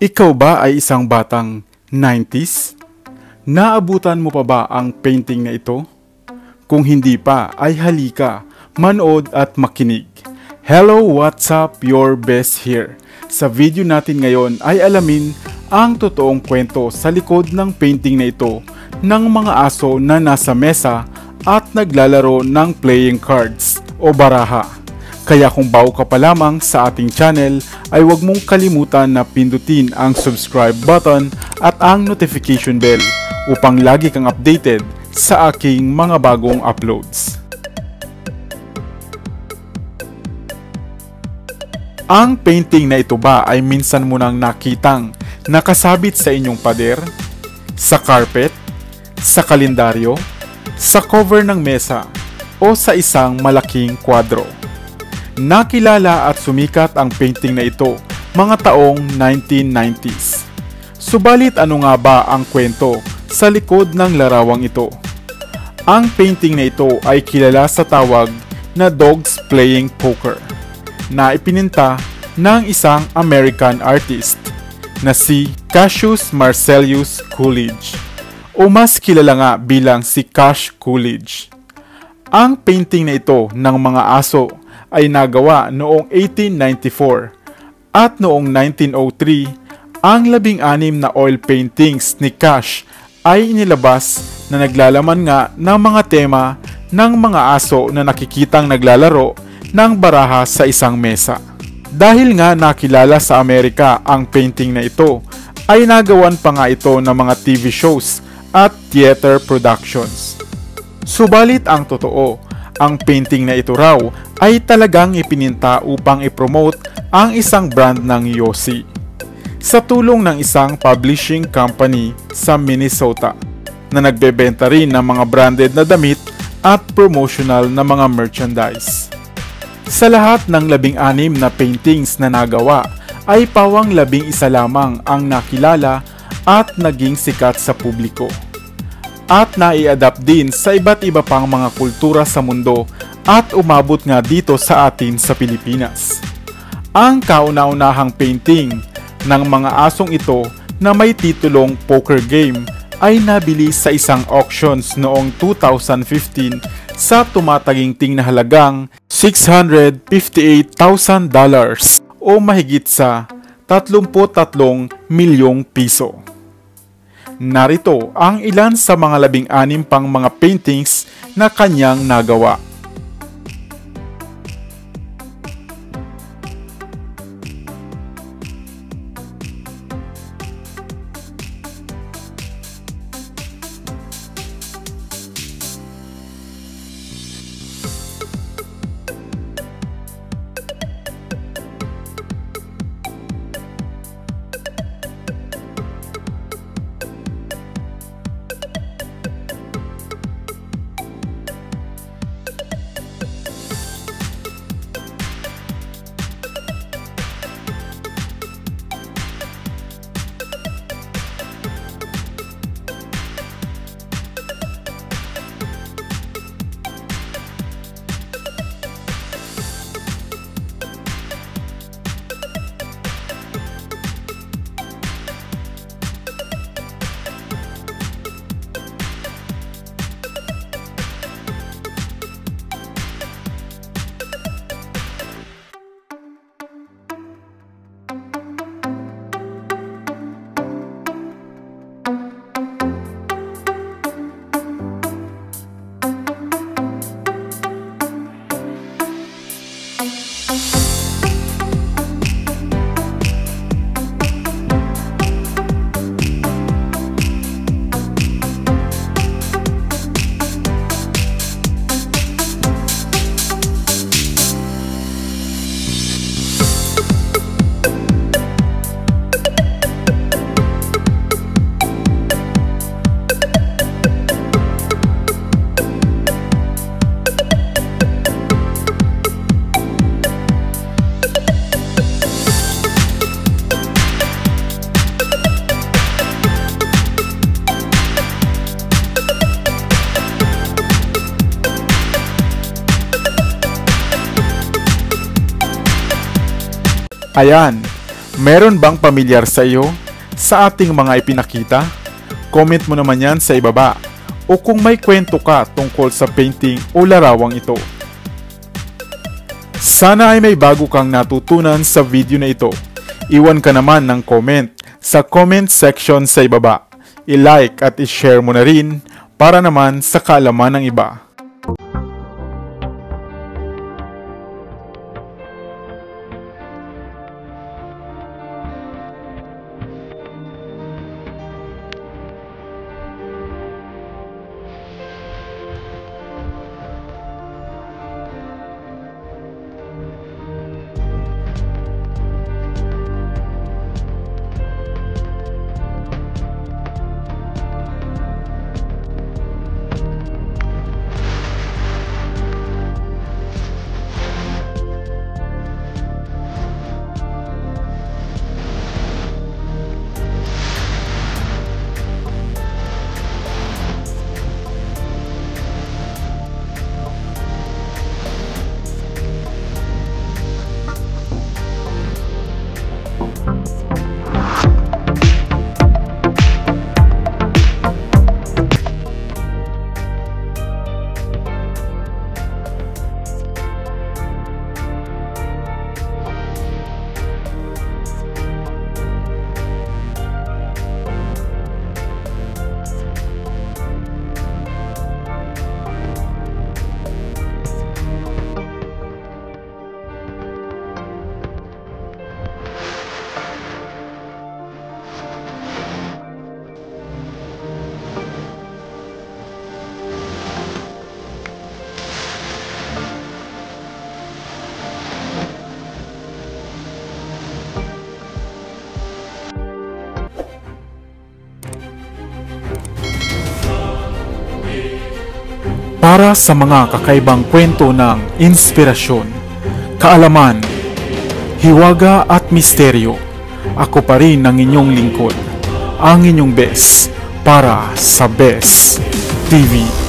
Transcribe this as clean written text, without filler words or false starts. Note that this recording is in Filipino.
Ikaw ba ay isang batang 90s? Naabutan mo pa ba ang painting na ito? Kung hindi pa ay halika, manood at makinig. Hello, what's up? Your best here. Sa video natin ngayon ay alamin ang totoong kwento sa likod ng painting na ito ng mga aso na nasa mesa at naglalaro ng playing cards o baraha. Kaya kung bago ka pa lamang sa ating channel ay huwag mong kalimutan na pindutin ang subscribe button at ang notification bell upang lagi kang updated sa aking mga bagong uploads. Ang painting na ito ba ay minsan mo nang nakitang nakasabit sa inyong pader, sa carpet, sa kalendaryo, sa cover ng mesa, o sa isang malaking kwadro? Nakilala at sumikat ang painting na ito mga taong 1990s. Subalit ano nga ba ang kwento sa likod ng larawang ito? Ang painting na ito ay kilala sa tawag na Dogs Playing Poker, na ipininta ng isang American artist na si Cassius Marcellus Coolidge, o mas kilala nga bilang si Cash Coolidge. Ang painting na ito ng mga aso ay nagawa noong 1894 at noong 1903, ang 16 na oil paintings ni Cash ay inilabas na naglalaman nga ng mga tema ng mga aso na nakikitang naglalaro ng baraha sa isang mesa. Dahil nga nakilala sa Amerika ang painting na ito, ay nagawan pa nga ito ng mga TV shows at theater productions. Subalit ang totoo, ang painting na ito raw ay talagang ipininta upang ipromote ang isang brand ng Yossi sa tulong ng isang publishing company sa Minnesota na nagbebenta rin ng mga branded na damit at promotional na mga merchandise. Sa lahat ng 16 na paintings na nagawa ay pawang 11 lamang ang nakilala at naging sikat sa publiko, at nai-adapt din sa iba't iba pang mga kultura sa mundo at umabot nga dito sa atin sa Pilipinas. Ang kauna-unahang painting ng mga asong ito na may titulong Poker Game ay nabili sa isang auctions noong 2015 sa tumataginting na halagang $658,000 o mahigit sa 33 milyong piso. Narito ang ilan sa mga 16 pang mga paintings na kanyang nagawa. Ayan, Meron bang pamilyar sa iyo sa ating mga ipinakita? Comment mo naman yan sa ibaba. O kung may kwento ka tungkol sa painting o larawang ito. Sana ay may bago kang natutunan sa video na ito. Iwan ka naman ng comment sa comment section sa ibaba. I-like at i-share mo na rin para naman sa kaalaman ng iba. Para sa mga kakaibang kwento ng inspirasyon, kaalaman, hiwaga at misteryo, ako pa rin ang inyong lingkod, ang inyong best para sa Best TV.